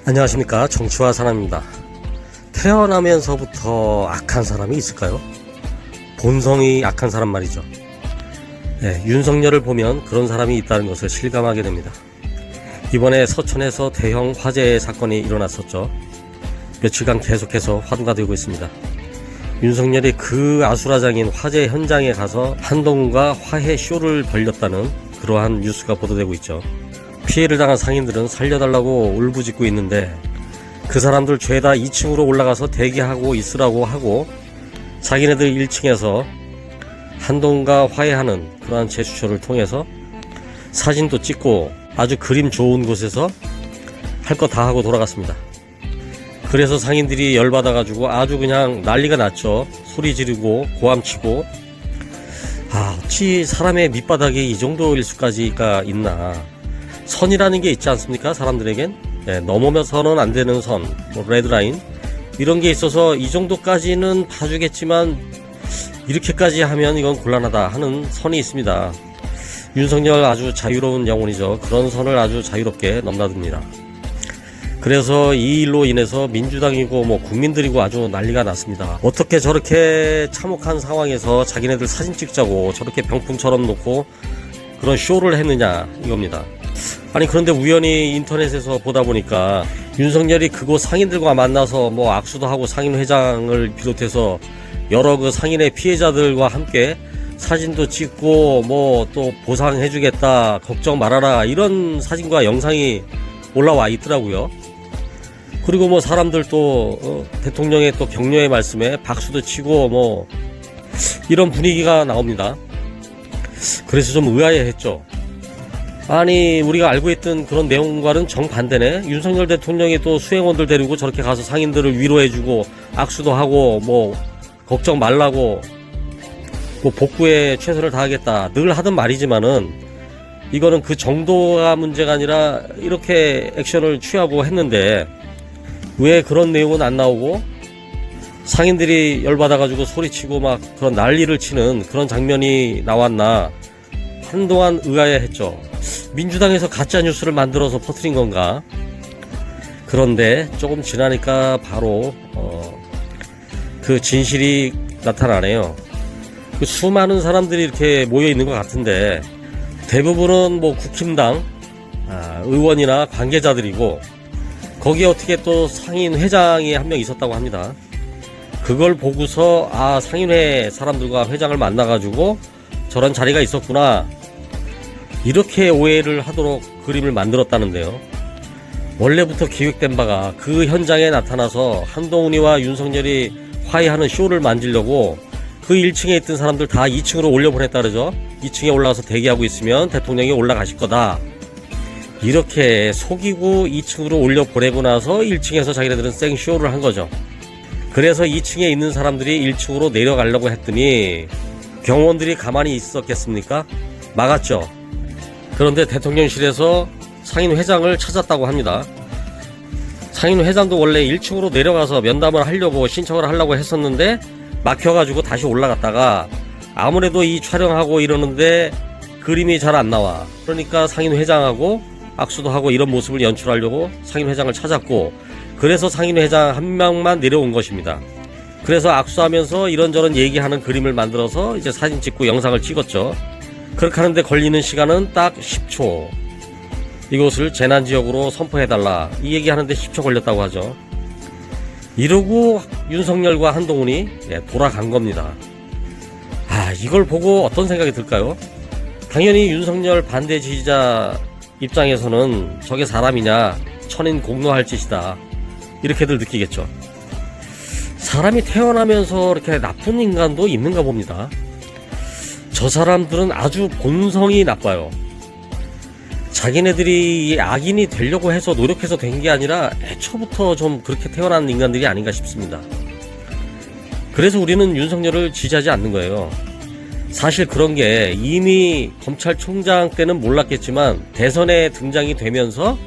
안녕하십니까, 정치와 사람입니다. 태어나면서부터 악한 사람이 있을까요? 본성이 악한 사람 말이죠. 네, 윤석열을 보면 그런 사람이 있다는 것을 실감하게 됩니다. 이번에 서천에서 대형 화재 사건이 일어났었죠. 며칠간 계속해서 화두가 되고 있습니다. 윤석열이 그 아수라장인 화재 현장에 가서 한동훈과 화해 쇼를 벌였다는 그러한 뉴스가 보도되고 있죠. 피해를 당한 상인들은 살려달라고 울부짖고 있는데 그 사람들 죄다 2층으로 올라가서 대기하고 있으라고 하고 자기네들 1층에서 한동훈과 화해하는 그러한 제스처를 통해서 사진도 찍고 아주 그림 좋은 곳에서 할 거 다 하고 돌아갔습니다. 그래서 상인들이 열받아가지고 아주 그냥 난리가 났죠. 소리 지르고 고함치고, 어찌 사람의 밑바닥이 이 정도일 수까지가 있나. 선이라는 게 있지 않습니까, 사람들에겐? 네, 넘어서는 안 되는 선, 레드라인 이런 게 있어서 이 정도까지는 봐주겠지만 이렇게까지 하면 이건 곤란하다 하는 선이 있습니다. 윤석열 아주 자유로운 영혼이죠. 그런 선을 아주 자유롭게 넘나듭니다. 그래서 이 일로 인해서 민주당이고 국민들이고 아주 난리가 났습니다. 어떻게 저렇게 참혹한 상황에서 자기네들 사진 찍자고 저렇게 병풍처럼 놓고 그런 쇼를 했느냐 이겁니다. 아니, 그런데 우연히 인터넷에서 보다 보니까 윤석열이 그곳 상인들과 만나서 악수도 하고 상인회장을 비롯해서 여러 그 상인의 피해자들과 함께 사진도 찍고 또 보상해주겠다, 걱정 말아라, 이런 사진과 영상이 올라와 있더라고요. 그리고 사람들 또 대통령의 또 격려의 말씀에 박수도 치고 이런 분위기가 나옵니다. 그래서 좀 의아해했죠. 아니, 우리가 알고 있던 그런 내용과는 정반대네. 윤석열 대통령이 또 수행원들 데리고 저렇게 가서 상인들을 위로해주고 악수도 하고 걱정 말라고 복구에 최선을 다하겠다 늘 하던 말이지만은 이거는 그 정도가 문제가 아니라 이렇게 액션을 취하고 했는데 왜 그런 내용은 안 나오고 상인들이 열받아가지고 소리치고 그런 난리를 치는 그런 장면이 나왔나 한동안 의아해했죠. 민주당에서 가짜뉴스를 만들어서 퍼뜨린 건가? 그런데 조금 지나니까 바로 그 진실이 나타나네요. 그 수많은 사람들이 이렇게 모여있는 것 같은데 대부분은 국힘당 의원이나 관계자들이고 거기에 어떻게 또 상인 회장이 한 명 있었다고 합니다. 그걸 보고서 상인회 사람들과 회장을 만나가지고 저런 자리가 있었구나 이렇게 오해를 하도록 그림을 만들었다는데요. 원래부터 기획된 바가 그 현장에 나타나서 한동훈이와 윤석열이 화해하는 쇼를 만들려고 그 1층에 있던 사람들 다 2층으로 올려보냈다 그러죠. 2층에 올라가서 대기하고 있으면 대통령이 올라가실 거다 이렇게 속이고 2층으로 올려보내고 나서 1층에서 자기네들은 생쇼를 한 거죠. 그래서 2층에 있는 사람들이 1층으로 내려가려고 했더니 경호원들이 가만히 있었겠습니까? 막았죠. 그런데 대통령실에서 상인회장을 찾았다고 합니다. 상인회장도 원래 1층으로 내려가서 면담을 하려고 신청을 하려고 했었는데 막혀가지고 다시 올라갔다가 아무래도 이 촬영하고 이러는데 그림이 잘 안 나와. 그러니까 상인회장하고 악수도 하고 이런 모습을 연출하려고 상인회장을 찾았고 그래서 상인회장 한 명만 내려온 것입니다. 그래서 악수하면서 이런저런 얘기하는 그림을 만들어서 이제 사진 찍고 영상을 찍었죠. 그렇게 하는데 걸리는 시간은 딱 10초. 이곳을 재난지역으로 선포해달라 이 얘기하는데 10초 걸렸다고 하죠. 이러고 윤석열과 한동훈이 돌아간 겁니다. 이걸 보고 어떤 생각이 들까요? 당연히 윤석열 반대 지지자 입장에서는 저게 사람이냐, 천인 공노할 짓이다 이렇게들 느끼겠죠. 사람이 태어나면서 이렇게 나쁜 인간도 있는가 봅니다. 저 사람들은 아주 본성이 나빠요. 자기네들이 악인이 되려고 해서 노력해서 된 게 아니라 애초부터 좀 그렇게 태어난 인간들이 아닌가 싶습니다. 그래서 우리는 윤석열을 지지하지 않는 거예요. 사실 그런 게 이미 검찰총장 때는 몰랐겠지만 대선에 등장이 되면서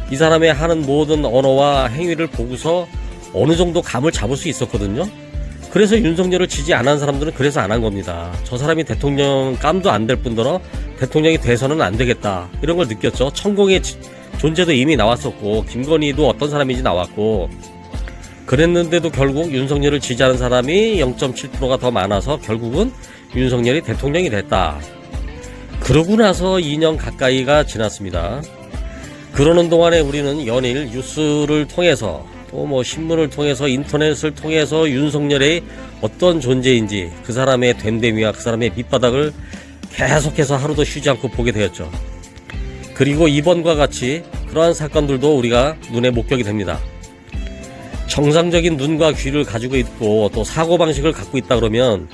이 사람의 하는 모든 언어와 행위를 보고서 어느 정도 감을 잡을 수 있었거든요. 그래서 윤석열을 지지 안 한 사람들은 그래서 안 한 겁니다. 저 사람이 대통령 깜도 안 될 뿐더러 대통령이 돼서는 안 되겠다 이런 걸 느꼈죠. 천공의 존재도 이미 나왔었고 김건희도 어떤 사람인지 나왔고 그랬는데도 결국 윤석열을 지지하는 사람이 0.7%가 더 많아서 결국은 윤석열이 대통령이 됐다. 그러고 나서 2년 가까이가 지났습니다. 그러는 동안에 우리는 연일 뉴스를 통해서 또 뭐 신문을 통해서 인터넷을 통해서 윤석열의 어떤 존재인지 그 사람의 됨됨이와 그 사람의 밑바닥을 계속해서 하루도 쉬지 않고 보게 되었죠. 그리고 이번과 같이 그러한 사건들도 우리가 눈에 목격이 됩니다. 정상적인 눈과 귀를 가지고 있고 또 사고방식을 갖고 있다 그러면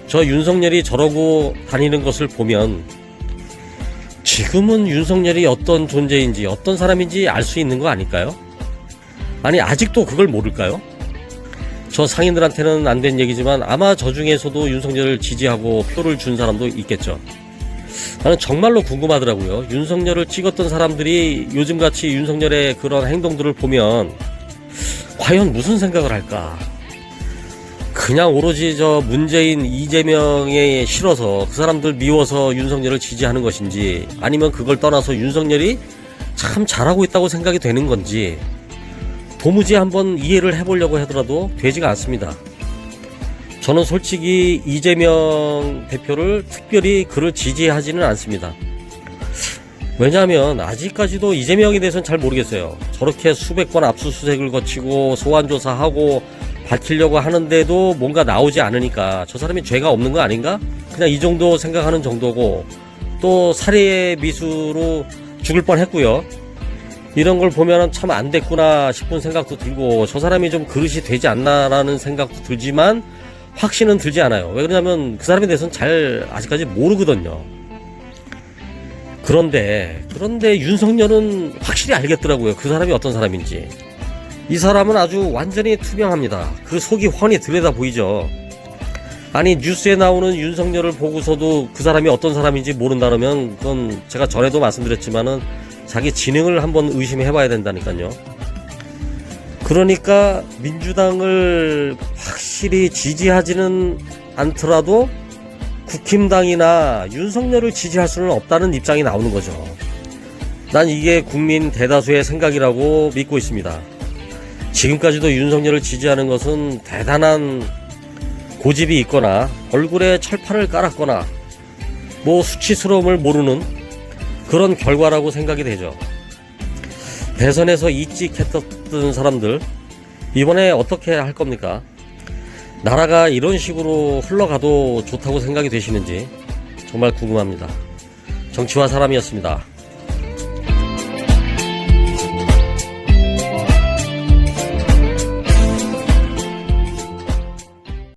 저 윤석열이 저러고 다니는 것을 보면 지금은 윤석열이 어떤 존재인지 어떤 사람인지 알 수 있는 거 아닐까요? 아니 아직도 그걸 모를까요? 저 상인들한테는 안 된 얘기지만 아마 저 중에서도 윤석열을 지지하고 표를 준 사람도 있겠죠. 나는 정말로 궁금하더라고요. 윤석열을 찍었던 사람들이 요즘같이 윤석열의 그런 행동들을 보면 과연 무슨 생각을 할까? 그냥 오로지 저 문재인, 이재명에 싫어서 그 사람들 미워서 윤석열을 지지하는 것인지 아니면 그걸 떠나서 윤석열이 참 잘하고 있다고 생각이 되는 건지 도무지 한번 이해를 해보려고 하더라도 되지가 않습니다. 저는 솔직히 이재명 대표를 특별히 그를 지지하지는 않습니다. 왜냐하면 아직까지도 이재명에 대해서는 잘 모르겠어요. 저렇게 수백 번 압수수색을 거치고 소환조사하고 밝히려고 하는데도 뭔가 나오지 않으니까 저 사람이 죄가 없는 거 아닌가? 그냥 이 정도 생각하는 정도고 또 살해의 미수로 죽을 뻔했고요. 이런 걸 보면 참 안 됐구나 싶은 생각도 들고 저 사람이 좀 그릇이 되지 않나라는 생각도 들지만 확신은 들지 않아요. 왜 그러냐면 그 사람에 대해서는 잘 아직까지 모르거든요. 그런데 윤석열은 확실히 알겠더라고요. 그 사람이 어떤 사람인지. 이 사람은 아주 완전히 투명합니다. 그 속이 훤히 들여다 보이죠. 아니 뉴스에 나오는 윤석열을 보고서도 그 사람이 어떤 사람인지 모른다 그러면 그건 제가 전에도 말씀드렸지만은 자기 지능을 한번 의심해 봐야 된다니까요. 그러니까 민주당을 확실히 지지하지는 않더라도 국힘당이나 윤석열을 지지할 수는 없다는 입장이 나오는 거죠. 난 이게 국민 대다수의 생각이라고 믿고 있습니다. 지금까지도 윤석열을 지지하는 것은 대단한 고집이 있거나 얼굴에 철판을 깔았거나 뭐 수치스러움을 모르는 그런 결과라고 생각이 되죠. 대선에서 이찍했던 사람들 이번에 어떻게 할 겁니까? 나라가 이런 식으로 흘러가도 좋다고 생각이 되시는지 정말 궁금합니다. 정치와 사람이었습니다.